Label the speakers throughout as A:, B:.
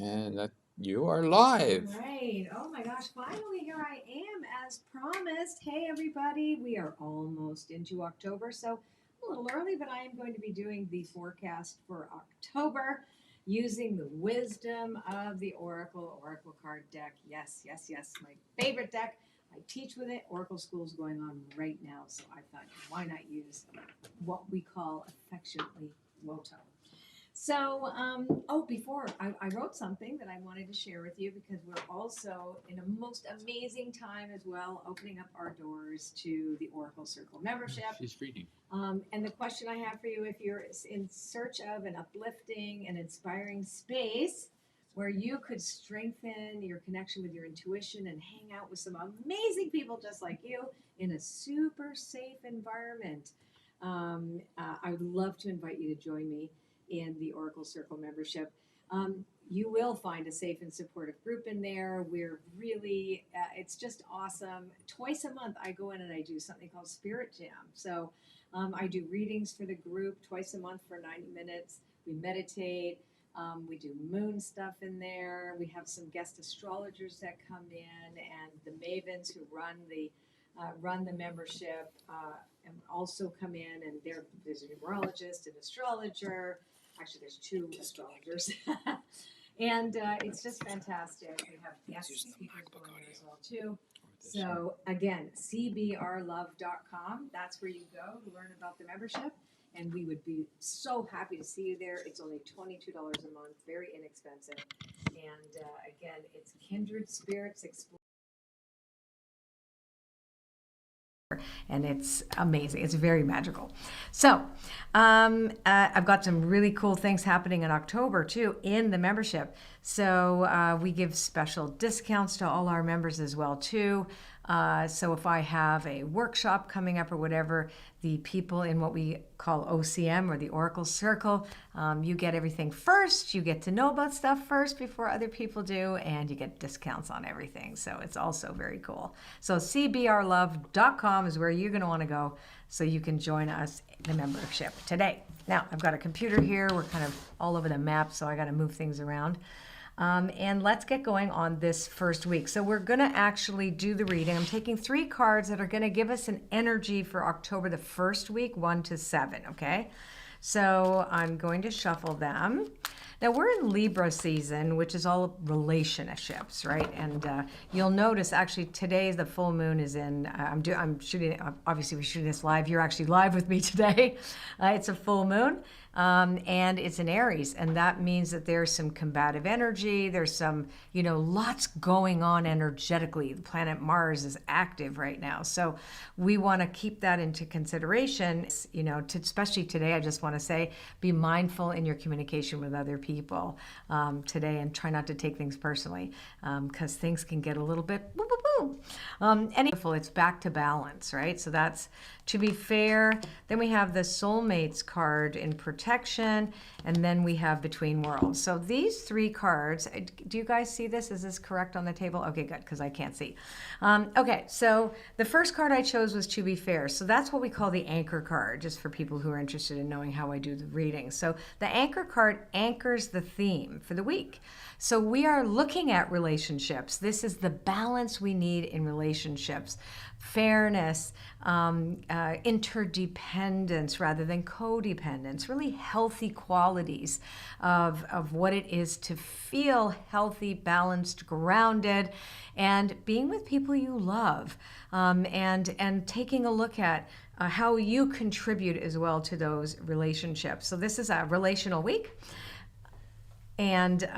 A: And you are live.
B: All right. Oh my gosh. Finally, here I am as promised. Hey, everybody. We are almost into October, so a little early, but I am going to be doing the forecast for October using the wisdom of the Oracle card deck. Yes, yes, yes. My favorite deck. I teach with it. Oracle School is going on right now, so I thought, why not use what we call affectionately WOTO? So, before I wrote something that I wanted to share with you because we're also in a most amazing time as well, opening up our doors to the Oracle Circle membership.
A: She's reading.
B: And the question I have for you, if you're in search of an uplifting and inspiring space where you could strengthen your connection with your intuition and hang out with some amazing people just like you in a super safe environment, I would love to invite you to join me in the Oracle Circle membership. You will find a safe and supportive group in there. We're really, it's just awesome. Twice a month, I go in and I do something called Spirit Jam. So I do readings for the group twice a month for 90 minutes. We meditate. We do moon stuff in there. We have some guest astrologers that come in, and the mavens who run the membership and also come in. And there's a numerologist, an astrologer. Actually, there's two astrologers. And it's just fantastic. We have guest speakers going in as well too. So again, cbrlove.com. That's where you go to learn about the membership. And we would be so happy to see you there. It's only $22 a month, very inexpensive. And again, it's Kindred Spirits Explore. And it's amazing. It's very magical. So I've got some really cool things happening in October too in the membership. So we give special discounts to all our members as well too. So if I have a workshop coming up or whatever, the people in what we call OCM or the Oracle Circle, you get everything first. You get to know about stuff first before other people do, and you get discounts on everything. So it's also very cool. So cbrlove.com is where you're going to want to go so you can join us in the membership today. Now, I've got a computer here. We're kind of all over the map, so I got to move things around. And let's get going on this first week. So we're going to actually do the reading. I'm taking 3 cards that are going to give us an energy for October the first week, 1 to 7, okay? So I'm going to shuffle them. Now we're in Libra season, which is all relationships, right? And you'll notice actually today the full moon is in. I'm shooting. Obviously, we're shooting this live. You're actually live with me today. It's a full moon, and it's in Aries, and that means that there's some combative energy. There's some, lots going on energetically. The planet Mars is active right now, so we want to keep that into consideration. Especially today, I just want to say, be mindful in your communication with other people today, and try not to take things personally, because things can get a little bit it's back to balance, right? So that's to be fair. Then we have the soulmates card in protection, and then we have between worlds. So these 3 cards, do you guys see this? Is this correct on the table? Okay, good, because I can't see. Okay, so the first card I chose was to be fair. So that's what we call the anchor card, just for people who are interested in knowing how I do the reading. So the anchor card anchors the theme for the week. So we are looking at relationships. This is the balance we need in relationships. Fairness, interdependence rather than codependence, really healthy qualities of what it is to feel healthy, balanced, grounded, and being with people you love, and taking a look at how you contribute as well to those relationships. So this is a relational week. And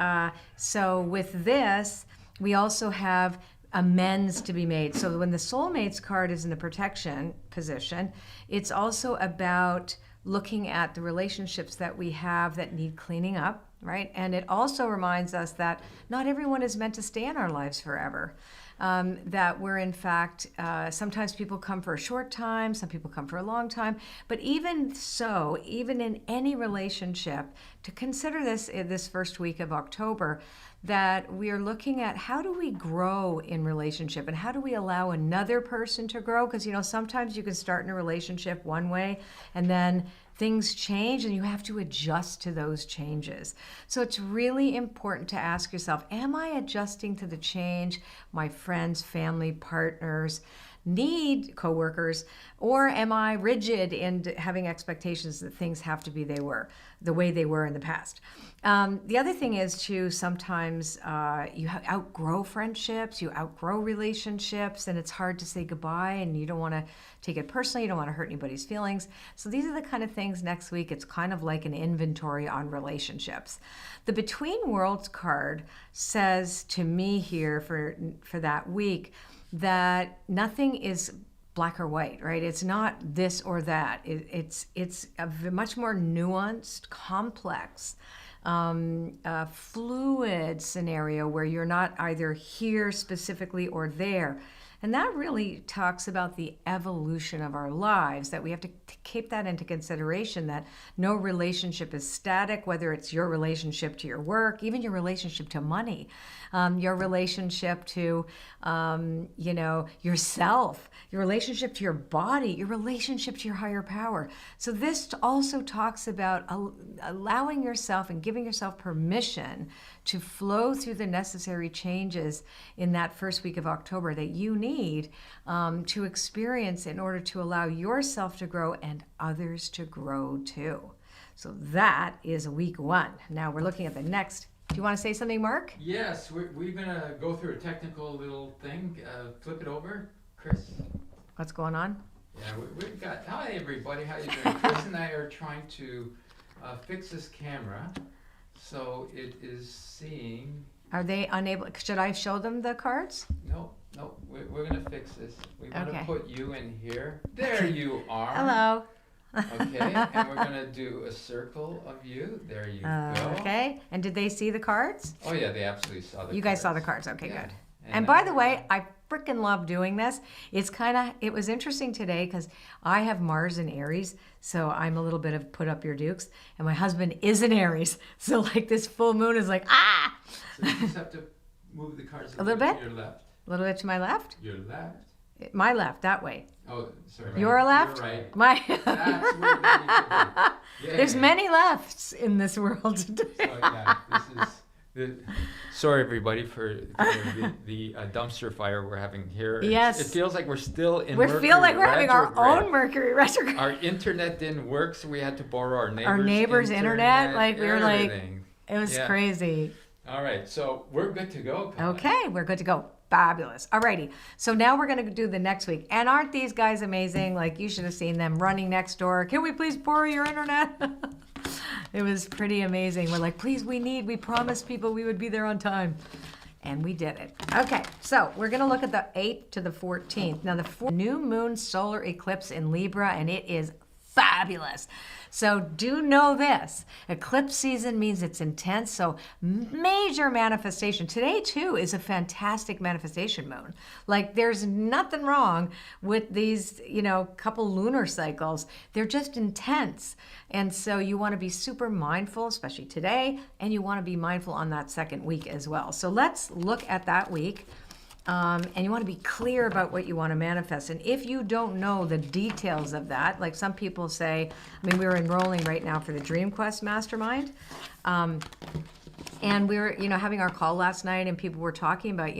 B: so with this, we also have amends to be made. So when the soulmates card is in the protection position, it's also about looking at the relationships that we have that need cleaning up, right? And it also reminds us that not everyone is meant to stay in our lives forever. That we're in fact, sometimes people come for a short time, some people come for a long time, but even so, even in any relationship, to consider this first week of October, that we are looking at how do we grow in relationship and how do we allow another person to grow? Because sometimes you can start in a relationship one way and then things change and you have to adjust to those changes. So it's really important to ask yourself, am I adjusting to the change my friends, family, partners need, coworkers, or am I rigid in having expectations that things have to be the way they were in the past? The other thing is to sometimes you outgrow friendships, you outgrow relationships, and it's hard to say goodbye, and you don't want to take it personally, you don't want to hurt anybody's feelings. So these are the kind of things next week. It's kind of like an inventory on relationships. The Between Worlds card says to me here for that week that nothing is black or white, right? It's not this or that. It's a much more nuanced, complex, fluid scenario where you're not either here specifically or there. And that really talks about the evolution of our lives, that we have to keep that into consideration, that no relationship is static, whether it's your relationship to your work, even your relationship to money, your relationship to, yourself, your relationship to your body, your relationship to your higher power. So this also talks about allowing yourself and giving yourself permission to flow through the necessary changes in that first week of October that you need to experience in order to allow yourself to grow and others to grow too. So that is week 1. Now we're looking at the next. Do you want to say something, Mark?
A: Yes, we're going to go through a technical little thing. Flip it over, Chris.
B: What's going on?
A: Yeah, we've got, hi everybody, how you doing? Chris and I are trying to fix this camera so it is seeing.
B: Are they unable? Should I show them the cards?
A: No, we're going to fix this. We want to
B: Okay.
A: put you in here. There you are.
B: Hello.
A: Okay, and we're going to do a circle of you. There you go.
B: Okay. And did they see the cards?
A: Oh yeah, they absolutely saw the cards.
B: You guys saw the cards. Okay,
A: Yeah.
B: good.
A: And
B: And by the way, I freaking love doing this. It was interesting today because I have Mars in Aries, so I'm a little bit of put up your dukes, and my husband is in Aries. So like this full moon is like, ah!
A: So you just have to move the cards
B: A little bit?
A: to your left.
B: A little bit to my left?
A: Your left.
B: My left, that way.
A: Oh, sorry.
B: Your left?
A: You're right.
B: My.
A: That's where we need to be. Yeah.
B: There's many lefts in this world today.
A: So, yeah, this is sorry everybody for the dumpster fire we're having here.
B: Yes.
A: It feels like we're still in
B: We feel like we're having our
A: retrograde.
B: own Mercury retrograde.
A: Our internet didn't work, so we had to borrow our
B: neighbor's internet, like, we were like-
A: everything.
B: It was
A: Yeah.
B: crazy.
A: All right, so we're good to go. Colette.
B: Okay, we're good to go. Fabulous. Alrighty. So now we're going to do the next week. And aren't these guys amazing? Like, you should have seen them running next door. Can we please borrow your internet? It was pretty amazing. We're like, please, we promised people we would be there on time. And we did it. Okay, so we're going to look at the 8th to the 14th. Now, the new moon solar eclipse in Libra, and it is fabulous. So do know this. Eclipse season means it's intense, so major manifestation. Today, too, is a fantastic manifestation moon. Like, there's nothing wrong with these, couple lunar cycles. They're just intense. And so you want to be super mindful, especially today, and you want to be mindful on that second week as well. So let's look at that week. And you want to be clear about what you want to manifest. And if you don't know the details of that, like some people say, we were enrolling right now for the Dream Quest Mastermind. And we were, having our call last night, and people were talking about,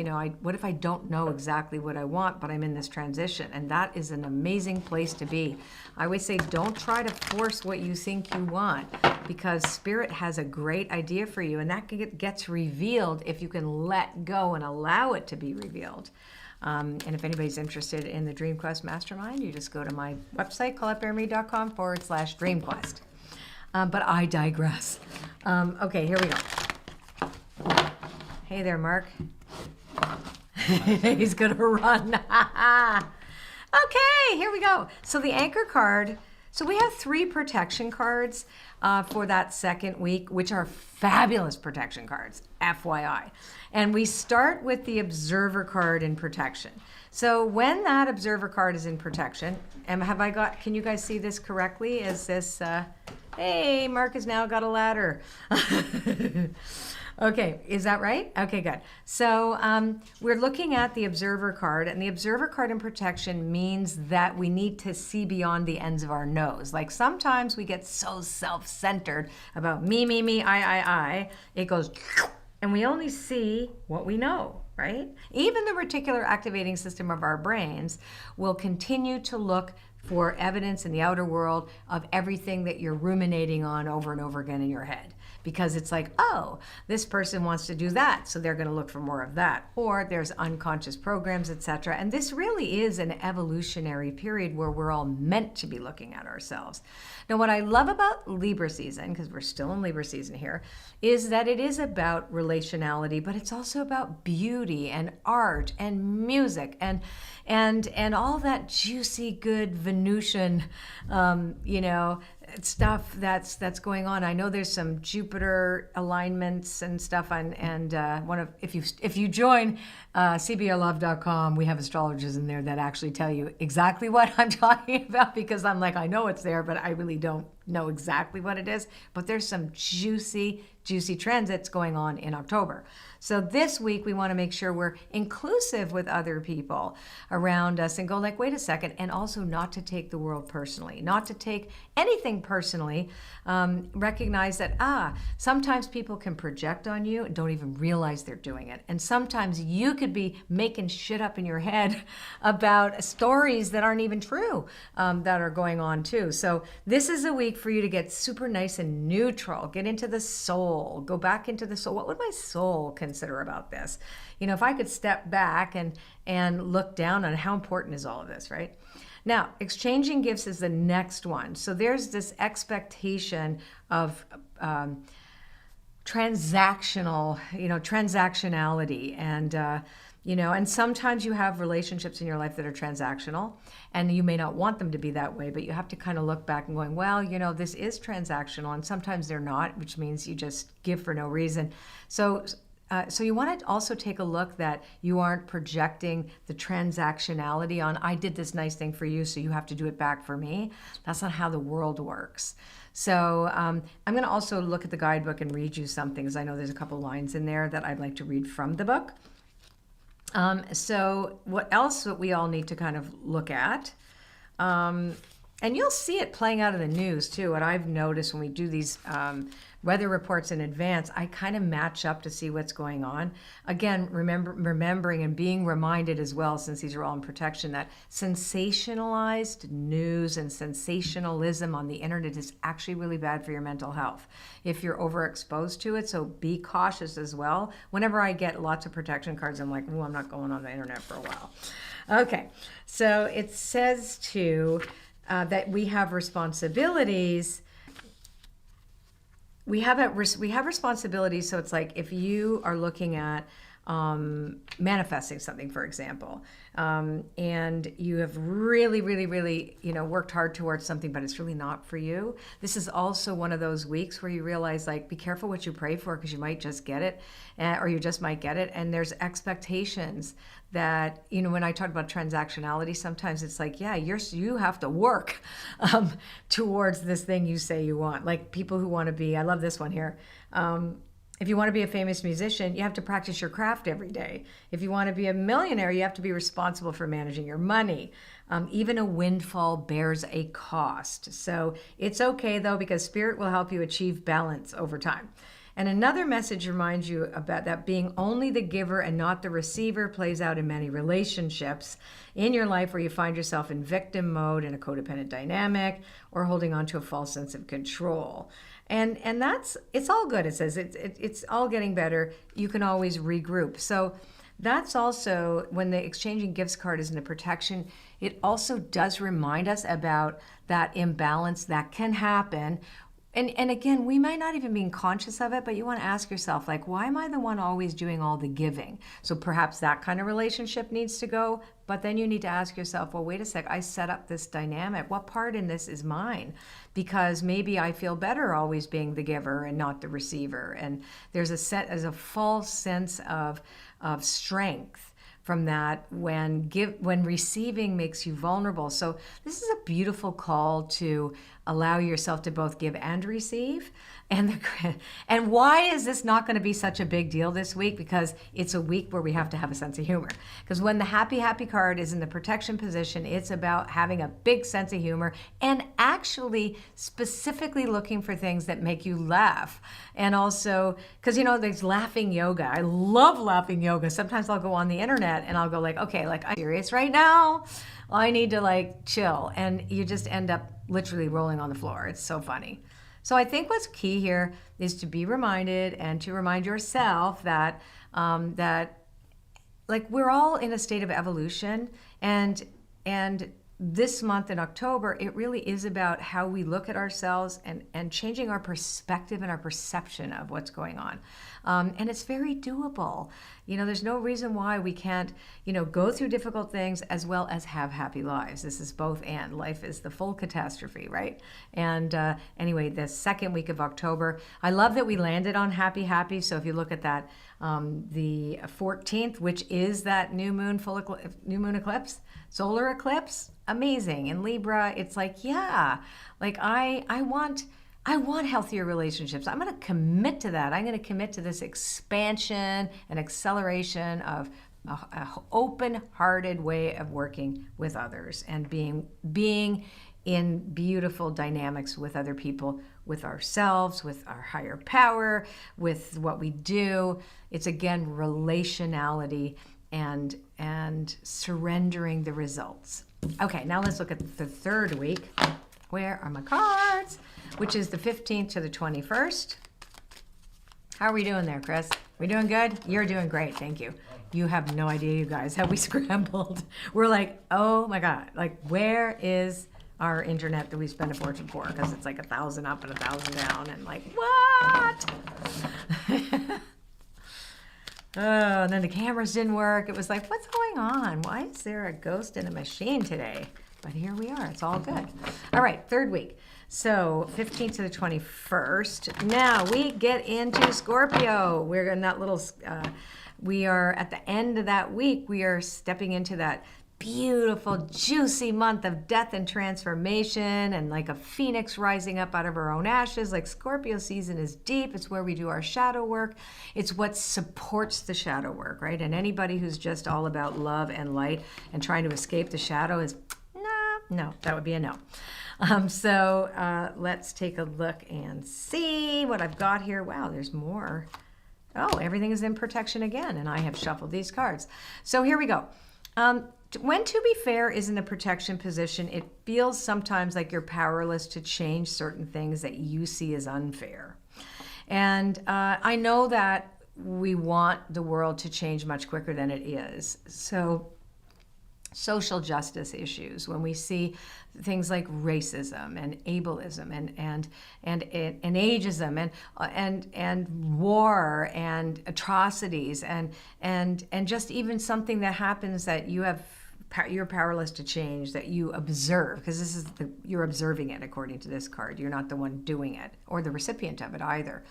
B: what if I don't know exactly what I want, but I'm in this transition? And that is an amazing place to be. I always say, don't try to force what you think you want, because Spirit has a great idea for you, and that gets revealed if you can let go and allow it to be revealed. And if anybody's interested in the Dream Quest Mastermind, you just go to my website, ColetteBaron-Reid.com/DreamQuest. But I digress. Okay, here we go. Hey there, Mark. He's gonna run. Okay, here we go. So the anchor card. So we have 3 protection cards for that second week, which are fabulous protection cards, FYI. And we start with the observer card in protection. So when that observer card is in protection, can you guys see this correctly? Is this, hey, Mark has now got a ladder. Okay, is that right? Okay, good. So we're looking at the observer card, and the observer card in protection means that we need to see beyond the ends of our nose. Like sometimes we get so self-centered about me, I. It goes, and we only see what we know, right? Even the reticular activating system of our brains will continue to look for evidence in the outer world of everything that you're ruminating on over and over again in your head. Because it's like, oh, this person wants to do that, so they're going to look for more of that. Or there's unconscious programs, etc. And this really is an evolutionary period where we're all meant to be looking at ourselves. Now, what I love about Libra season, because we're still in Libra season here, is that it is about relationality, but it's also about beauty and art and music and all that juicy, good Venusian, stuff that's going on. I know there's some Jupiter alignments and stuff, and if you join cbrlove.com, we have astrologers in there that actually tell you exactly what I'm talking about, because I'm like, I know it's there, but I really don't know exactly what it is. But there's some juicy transits going on in October. So this week we want to make sure we're inclusive with other people around us and go like, wait a second, and also not to take the world personally, not to take anything personally. Recognize that, sometimes people can project on you and don't even realize they're doing it. And sometimes you could be making shit up in your head about stories that aren't even true, that are going on too. So this is a week for you to get super nice and neutral, get into the soul, go back into the soul. What would my soul consider about this? If I could step back and look down on how important is all of this, right? Now, exchanging gifts is the next one. So there's this expectation of transactionality, and sometimes you have relationships in your life that are transactional, and you may not want them to be that way, but you have to kind of look back and going, well, this is transactional, and sometimes they're not, which means you just give for no reason. So you want to also take a look that you aren't projecting the transactionality on, I did this nice thing for you, so you have to do it back for me. That's not how the world works. So I'm going to also look at the guidebook and read you something, because I know there's a couple lines in there that I'd like to read from the book. So what else that we all need to kind of look at? And you'll see it playing out in the news too. What I've noticed when we do these weather reports in advance, I kind of match up to see what's going on. Again, remembering and being reminded as well, since these are all in protection, that sensationalized news and sensationalism on the internet is actually really bad for your mental health if you're overexposed to it. So be cautious as well. Whenever I get lots of protection cards, I'm like, I'm not going on the internet for a while. Okay, so it says too that we have responsibilities. We have responsibilities. So it's like if you are looking at manifesting something, for example, and you have really worked hard towards something, but it's really not for you. This is also one of those weeks where you realize, like, be careful what you pray for, because you might just get it, or you just might get it. And there's expectations that, when I talk about transactionality, sometimes it's like, yeah, you have to work towards this thing you say you want. Like people who want to be, I love this one here. If you want to be a famous musician, you have to practice your craft every day. If you want to be a millionaire, you have to be responsible for managing your money. Even a windfall bears a cost. So it's okay though, because spirit will help you achieve balance over time. And another message reminds you about that being only the giver and not the receiver plays out in many relationships in your life where you find yourself in victim mode, in a codependent dynamic, or holding on to a false sense of control. And it's all good. It says it's all getting better. You can always regroup. So that's also, when the exchanging gifts card is in the protection, it also does remind us about that imbalance that can happen. And again, we might not even be conscious of it, but you want to ask yourself, like, why am I the one always doing all the giving? So perhaps that kind of relationship needs to go, but then you need to ask yourself, well, wait a sec, I set up this dynamic. What part in this is mine? Because maybe I feel better always being the giver and not the receiver. And there's a false sense of strength from that when receiving makes you vulnerable. So this is a beautiful call to allow yourself to both give and receive. And why is this not going to be such a big deal this week? Because it's a week where we have to have a sense of humor. Because when the happy, happy card is in the protection position, it's about having a big sense of humor and actually specifically looking for things that make you laugh. And also, because, there's laughing yoga. I love laughing yoga. Sometimes I'll go on the internet and I'll go like, okay, like, I'm serious right now. I need to like chill. And you just end up literally rolling on the floor. It's so funny. So I think what's key here is to be reminded and to remind yourself that like we're all in a state of evolution, and this month in October, it really is about how we look at ourselves and changing our perspective and our perception of what's going on. And it's very doable. There's no reason why we can't, go through difficult things as well as have happy lives. This is both and. Life is the full catastrophe, right? And anyway, the second week of October, I love that we landed on happy, happy. So if you look at that, the 14th, which is that new moon eclipse, solar eclipse, amazing. In Libra, it's like, yeah, like I want healthier relationships. I'm going to commit to that. I'm going to commit to this expansion and acceleration of an open-hearted way of working with others and being in beautiful dynamics with other people, with ourselves, with our higher power, with what we do. It's again relationality and surrendering the results. Okay, now let's look at the third week. Where are my cards? Which is the 15th to the 21st. How are we doing there, Chris? We doing good? You're doing great, thank you. You have no idea, you guys, how we scrambled. We're like, oh my God, like where is our internet that we spend a fortune for? Because it's like 1,000 up and 1,000 down, and like, what? Oh, and then the cameras didn't work. It was like, what's going on? Why is there a ghost in a machine today? But here we are. It's all good. All right, third week. So 15th to the 21st. Now we get into Scorpio. We're in that little, we are at the end of that week. We are stepping into that beautiful, juicy month of death and transformation, and like a phoenix rising up out of our own ashes. Like Scorpio season is deep. It's where we do our shadow work. It's what supports the shadow work, right? And anybody who's just all about love and light and trying to escape the shadow is, no, that would be a no. So let's take a look and see what I've got here. Wow, there's more. Oh, everything is in protection again, and I have shuffled these cards. So here we go. When to be fair is in the protection position, it feels sometimes like you're powerless to change certain things that you see as unfair. And I know that we want the world to change much quicker than it is. So social justice issues, when we see things like racism and ableism and ageism and war and atrocities and just even something that happens that you're powerless to change, that you observe, because this is you're observing it according to this card. You're not the one doing it or the recipient of it either.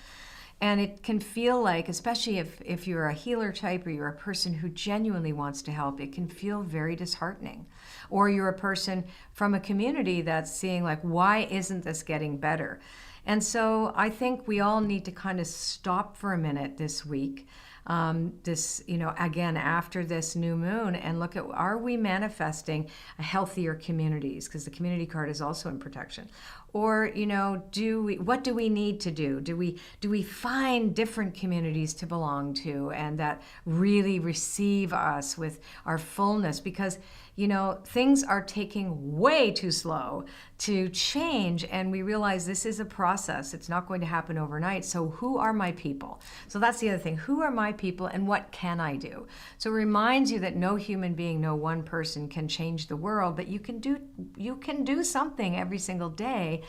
B: And it can feel like, especially if you're a healer type or you're a person who genuinely wants to help, it can feel very disheartening. Or you're a person from a community that's seeing like, why isn't this getting better? And so I think we all need to kind of stop for a minute this week, again, after this new moon, and look at, are we manifesting a healthier communities? Because the community card is also in protection. Or, what do we need to do? Do we find different communities to belong to and that really receive us with our fullness? Because, things are taking way too slow to change, and we realize this is a process. It's not going to happen overnight. So who are my people? So that's the other thing. Who are my people and what can I do? So it reminds you that no human being, no one person can change the world, but you can do something every single day.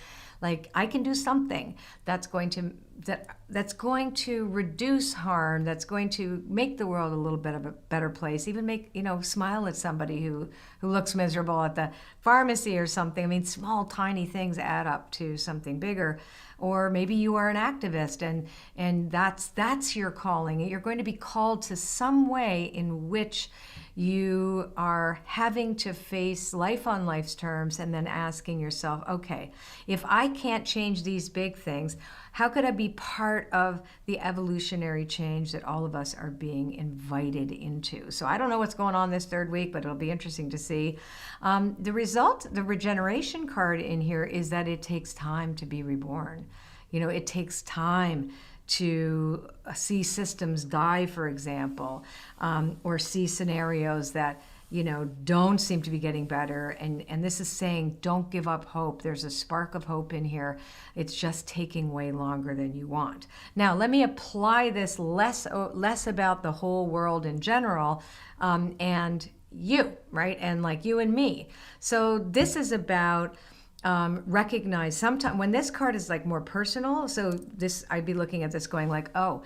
B: Like I can do something that's going to reduce harm, that's going to make the world a little bit of a better place, even smile at somebody who looks miserable at the pharmacy or something. I mean, small, tiny things add up to something bigger. Or maybe you are an activist and that's your calling. You're going to be called to some way in which you are having to face life on life's terms and then asking yourself, okay, if I can't change these big things, how could I be part of the evolutionary change that all of us are being invited into? So I don't know what's going on this third week, but it'll be interesting to see. The result, the regeneration card in here is that it takes time to be reborn. You know, it takes time to see systems die, for example, or see scenarios that, you know, don't seem to be getting better. And this is saying, don't give up hope. There's a spark of hope in here. It's just taking way longer than you want. Now, let me apply this less about the whole world in general, and you, right? And like you and me. So this is about recognize sometimes when this card is like more personal. So this, I'd be looking at this going like, oh,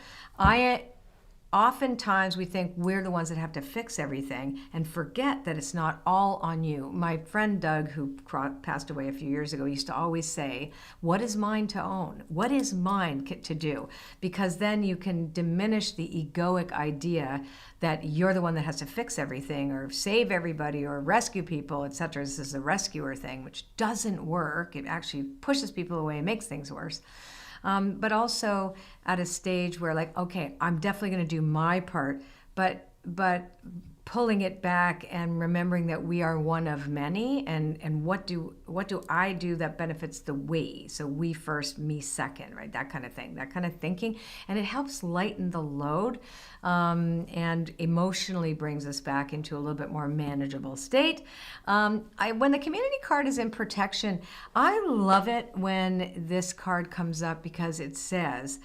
B: oftentimes we think we're the ones that have to fix everything and forget that it's not all on you. My friend Doug, who passed away a few years ago, used to always say, what is mine to own? What is mine to do? Because then you can diminish the egoic idea that you're the one that has to fix everything or save everybody or rescue people, etc. This is a rescuer thing, which doesn't work. It actually pushes people away and makes things worse. But also at a stage where like, okay, I'm definitely going to do my part, but pulling it back and remembering that we are one of many, and what do I do that benefits the we? So we first, me second, right? That kind of thing, that kind of thinking, and it helps lighten the load, and emotionally brings us back into a little bit more manageable state. When the community card is in protection, I love it when this card comes up because it says,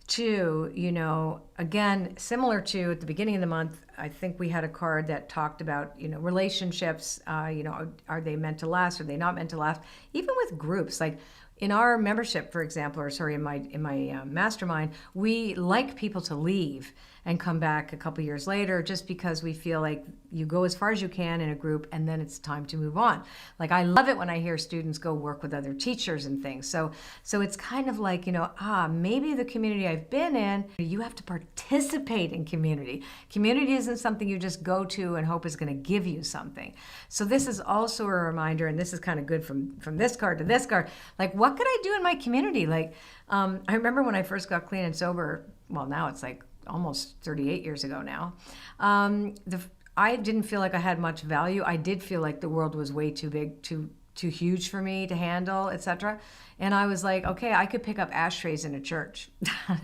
B: to, you know, again, similar to at the beginning of the month, I think we had a card that talked about, you know, relationships, you know, are they meant to last? Are they not meant to last? Even with groups, like in our membership, for example, or sorry, in my mastermind, we like people to leave and come back a couple years later just because we feel like you go as far as you can in a group and then it's time to move on. Like I love it when I hear students go work with other teachers and things. So it's kind of like, you know, maybe the community I've been in, you have to participate in community. Community isn't something you just go to and hope is going to give you something. So this is also a reminder, and this is kind of good from this card to this card, like what could I do in my community? Like I remember when I first got clean and sober, well now it's like almost 38 years ago now, I didn't feel like I had much value. I did feel like the world was way too big, too huge for me to handle, etc. And I was like, okay, I could pick up ashtrays in a church.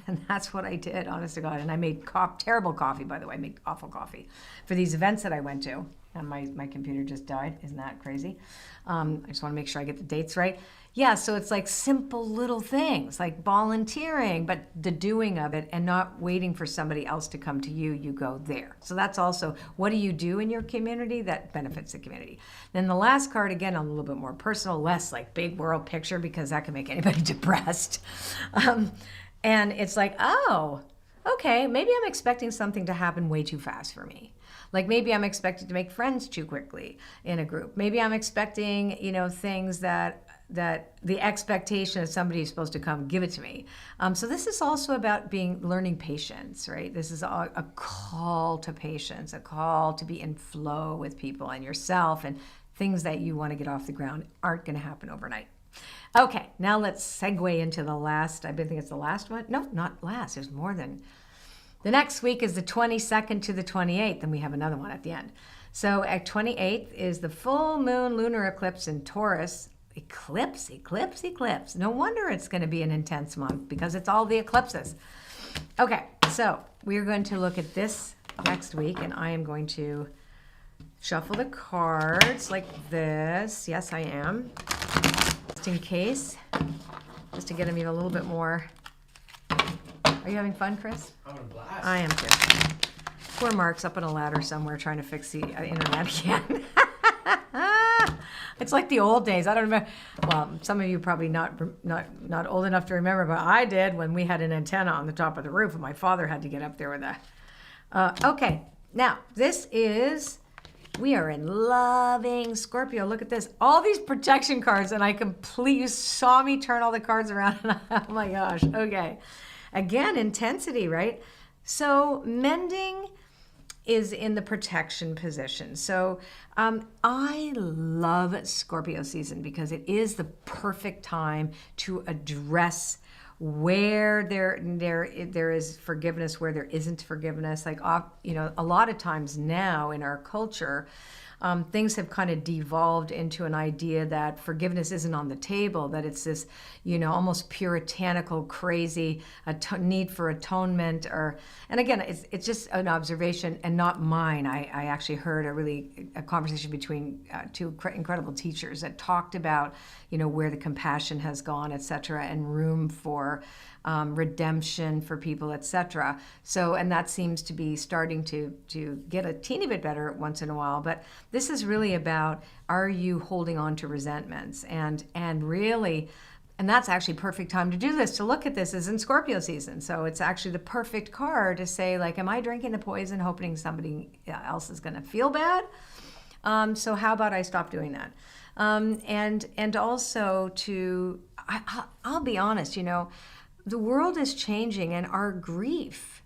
B: And that's what I did, honest to God. And I made terrible coffee, by the way. I made awful coffee for these events that I went to. And my computer just died. Isn't that crazy? I just want to make sure I get the dates right. Yeah, so it's like simple little things, like volunteering, but the doing of it and not waiting for somebody else to come to you, you go there. So that's also, what do you do in your community that benefits the community? Then the last card, again, a little bit more personal, less like big world picture, because that can make anybody depressed. And it's like, oh, okay, maybe I'm expecting something to happen way too fast for me. Like maybe I'm expected to make friends too quickly in a group. Maybe I'm expecting, you know, things that the expectation that somebody is supposed to come give it to me. So this is also about learning patience, right? This is a call to patience, a call to be in flow with people and yourself, and things that you want to get off the ground aren't going to happen overnight. Okay, now let's segue into the last, I think it's the last one. No, not last, there's more than. The next week is the 22nd to the 28th, and we have another one at the end. So at 28th is the full moon lunar eclipse in Taurus. Eclipse. No wonder it's going to be an intense month, because it's all the eclipses. Okay, so we're going to look at this next week, and I am going to shuffle the cards like this. Yes, I am. Just in case, just to get them even a little bit more. Are you having fun, Chris?
A: I'm having a blast.
B: I am too. Poor Mark's up on a ladder somewhere trying to fix the internet again. It's like the old days. I don't remember. Well, some of you probably not old enough to remember, but I did when we had an antenna on the top of the roof, and my father had to get up there with that. Okay, now we are in loving Scorpio. Look at this. All these protection cards, and you saw me turn all the cards around, and oh my gosh. Okay. Again, intensity, right? So mending is in the protection position. So I love Scorpio season because it is the perfect time to address where there is forgiveness, where there isn't forgiveness. Like, a lot of times now in our culture, things have kind of devolved into an idea that forgiveness isn't on the table, that it's this, almost puritanical, crazy need for atonement. And again, it's just an observation and not mine. I actually heard a conversation between two incredible teachers that talked about, where the compassion has gone, et cetera, and room for redemption for people, etc. So, and that seems to be starting to get a teeny bit better once in a while. But this is really about, are you holding on to resentments? And really, and that's actually perfect time to do this, to look at this, is in Scorpio season. So it's actually the perfect card to say, like, am I drinking the poison hoping somebody else is going to feel bad? So how about I stop doing that? And also I'll be honest, the world is changing, and our grief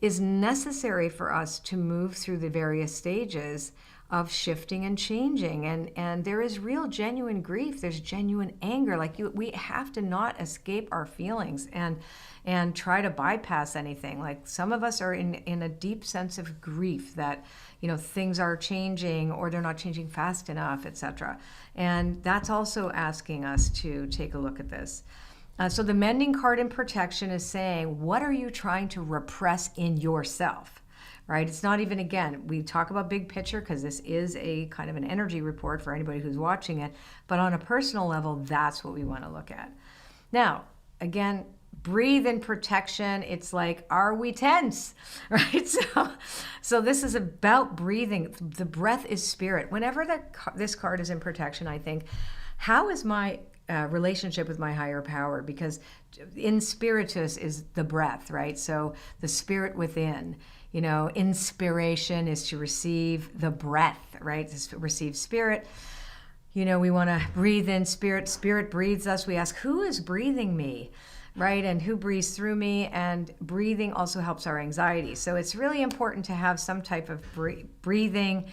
B: is necessary for us to move through the various stages of shifting and changing. And there is real genuine grief. There's genuine anger. Like, we have to not escape our feelings and try to bypass anything. Like, some of us are in a deep sense of grief that, things are changing or they're not changing fast enough, etc. And that's also asking us to take a look at this. So the mending card in protection is saying, what are you trying to repress in yourself, right? It's not even, again, we talk about big picture because this is a kind of an energy report for anybody who's watching it. But on a personal level, that's what we want to look at. Now, again, breathe in protection. It's like, are we tense, right? So this is about breathing. The breath is spirit. Whenever this card is in protection, I think, how is my relationship with my higher power? Because in spiritus is the breath, right? So the spirit within, inspiration is to receive the breath, right? To receive spirit. We want to breathe in spirit. Spirit breathes us. We ask, who is breathing me, right? And who breathes through me? And breathing also helps our anxiety. So it's really important to have some type of breathing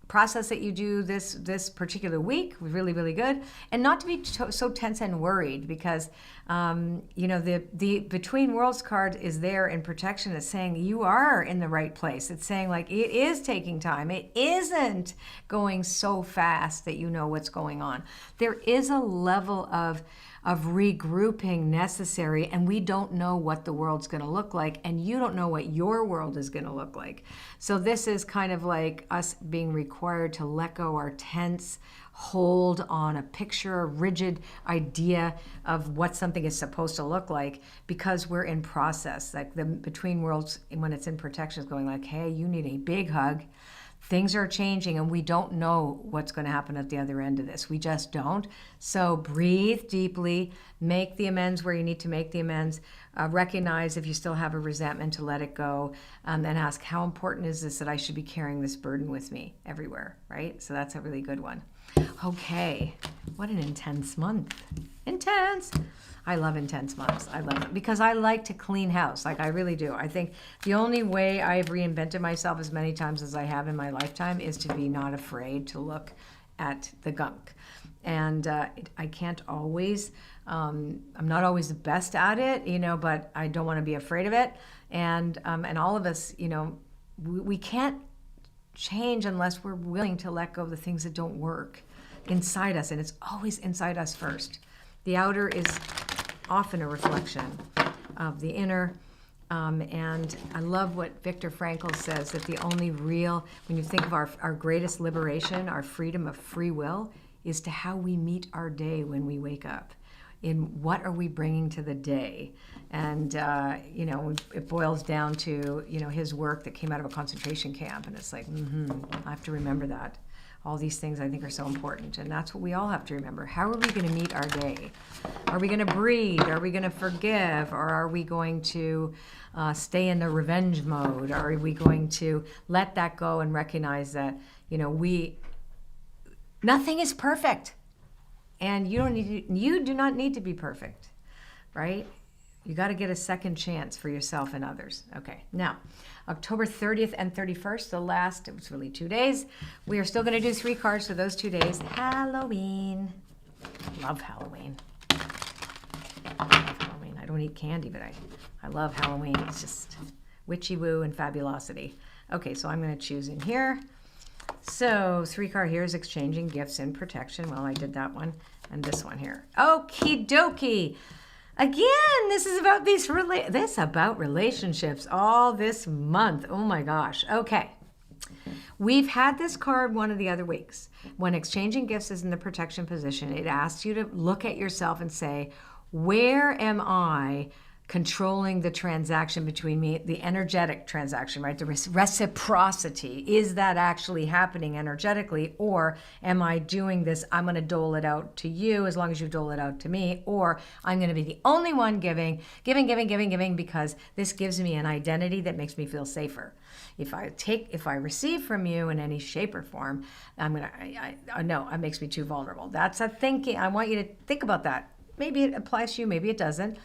B: process that you do this particular week. Really, really good. And not to be so tense and worried, because the Between Worlds card is there in protection. It's saying you are in the right place. It's saying, like, it is taking time. It isn't going so fast that you know what's going on. There is a level of regrouping necessary, and we don't know what the world's going to look like, and you don't know what your world is going to look like. So this is kind of like us being required to let go our tense hold on a picture, a rigid idea of what something is supposed to look like, because we're in process. Like, the Between Worlds, when it's in protection, is going like, hey, you need a big hug. Things are changing, and we don't know what's going to happen at the other end of this. We just don't. So breathe deeply, make the amends where you need to make the amends, recognize if you still have a resentment to let it go, and ask, how important is this that I should be carrying this burden with me everywhere, right? So that's a really good one. Okay, what an intense month. Intense. I love intense months. I love it because I like to clean house. Like, I really do. I think the only way I've reinvented myself as many times as I have in my lifetime is to be not afraid to look at the gunk. And I can't always, I'm not always the best at it, but I don't want to be afraid of it. And all of us, we can't change unless we're willing to let go of the things that don't work inside us. And it's always inside us first. The outer is often a reflection of the inner. And I love what Viktor Frankl says, that the only real, when you think of our greatest liberation, our freedom of free will, is to how we meet our day when we wake up. In what are we bringing to the day? And, it boils down to, his work that came out of a concentration camp. And it's like, I have to remember that. All these things I think are so important. And that's what we all have to remember. How are we going to meet our day? Are we going to breathe? Are we going to forgive? Or are we going to stay in the revenge mode? Are we going to let that go and recognize that, nothing is perfect. And you do not need to be perfect, right? You got to get a second chance for yourself and others. Okay, now, October 30th and 31st, the last, it was really 2 days. We are still going to do 3 cards for those 2 days. Halloween. Love Halloween. I don't eat candy, but I love Halloween. It's just witchy woo and fabulosity. Okay, so I'm going to choose in here. So 3 card here is exchanging gifts and protection. Well, I did that one. And this one here. Okie dokie. Again, this is about about relationships all this month. Oh my gosh. Okay. We've had this card one of the other weeks. When exchanging gifts is in the protection position, it asks you to look at yourself and say, where am I controlling the transaction between me, the energetic transaction, right? The reciprocity. Is that actually happening energetically? Or am I doing this, I'm going to dole it out to you as long as you dole it out to me, or I'm going to be the only one giving, because this gives me an identity that makes me feel safer. If I receive from you in any shape or form, no, it makes me too vulnerable. That's a thinking. I want you to think about that. Maybe it applies to you, maybe it doesn't.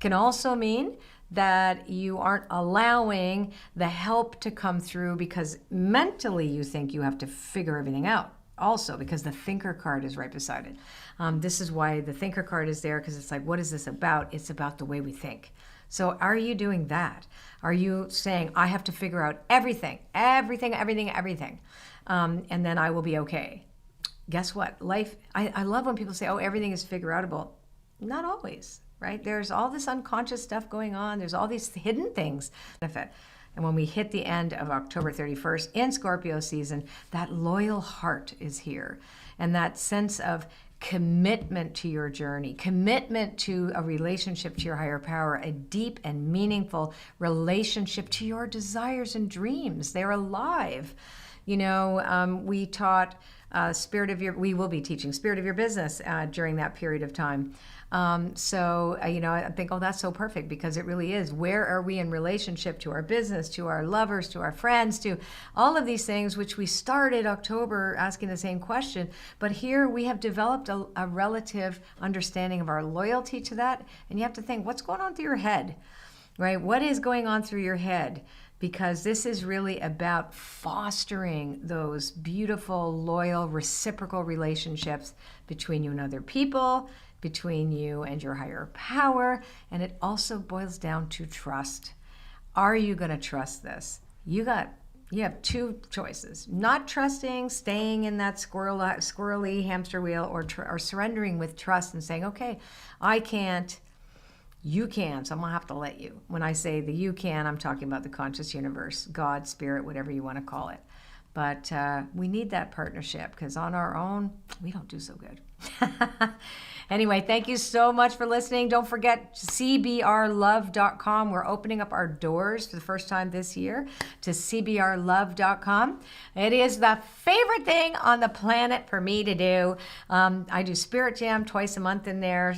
B: Can also mean that you aren't allowing the help to come through because mentally you think you have to figure everything out. Also, because the thinker card is right beside it. This is why the thinker card is there, because it's like, what is this about? It's about the way we think. So are you doing that? Are you saying, I have to figure out everything, and then I will be okay? Guess what? Life, I love when people say, oh, everything is figure outable. Not always. Right? There's all this unconscious stuff going on. There's all these hidden things. And when we hit the end of October 31st in Scorpio season, that loyal heart is here. And that sense of commitment to your journey, commitment to a relationship to your higher power, a deep and meaningful relationship to your desires and dreams. They're alive. You know, we taught we will be teaching Spirit of Your Business during that period of time. You know, I think, oh, that's so perfect, because it really is. Where are we in relationship to our business, to our lovers, to our friends, to all of these things, which we started October asking the same question. But here we have developed a relative understanding of our loyalty to that. And you have to think, what's going on through your head, right? What is going on through your head? Because this is really about fostering those beautiful, loyal, reciprocal relationships between you and other people, between you and your higher power. And it also boils down to trust. Are you going to trust this? You have 2 choices: not trusting, staying in that squirrely hamster wheel, or surrendering with trust and saying, okay, I can't, you can, so I'm going to have to let you. When I say the you can, I'm talking about the conscious universe, God, spirit, whatever you want to call it. But we need that partnership, because on our own, we don't do so good. Anyway, thank you so much for listening. Don't forget cbrlove.com. We're opening up our doors for the first time this year to cbrlove.com. It is the favorite thing on the planet for me to do. I do Spirit Jam twice a month in there,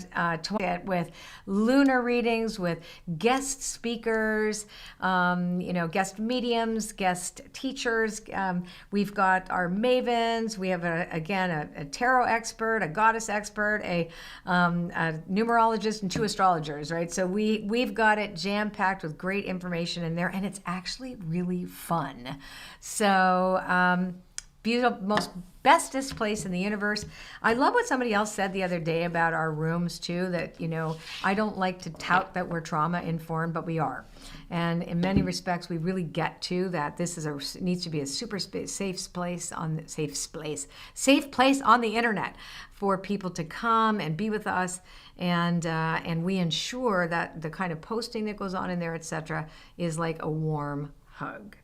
B: with lunar readings, with guest speakers, guest mediums, guest teachers. We've got our mavens. We have, a tarot expert, a goddess expert, a numerologist, and 2 astrologers, right? So we've got it jam-packed with great information in there, and it's actually really fun. So beautiful, most bestest place in the universe. I love what somebody else said the other day about our rooms too, that, I don't like to tout that we're trauma informed, but we are. And in many respects, we really get to that. This needs to be a super safe place on the internet for people to come and be with us. And we ensure that the kind of posting that goes on in there, etc., is like a warm hug.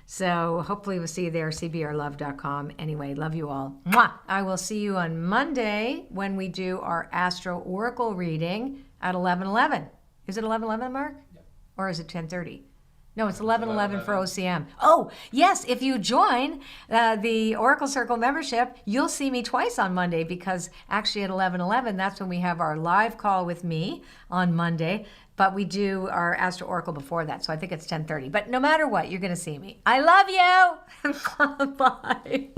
B: So hopefully we'll see you there, cbrlove.com. Anyway, love you all. Mwah! I will see you on Monday when we do our Astro Oracle reading at 11:11. Is it 11:11, Mark? Yep. Or is it 10:30? No, it's 11:11 for OCM. Oh, yes, if you join the Oracle Circle membership, you'll see me twice on Monday, because actually at 11:11, that's when we have our live call with me on Monday. But we do our Astro Oracle before that, so I think it's 10:30. But no matter what, you're going to see me. I love you! Bye.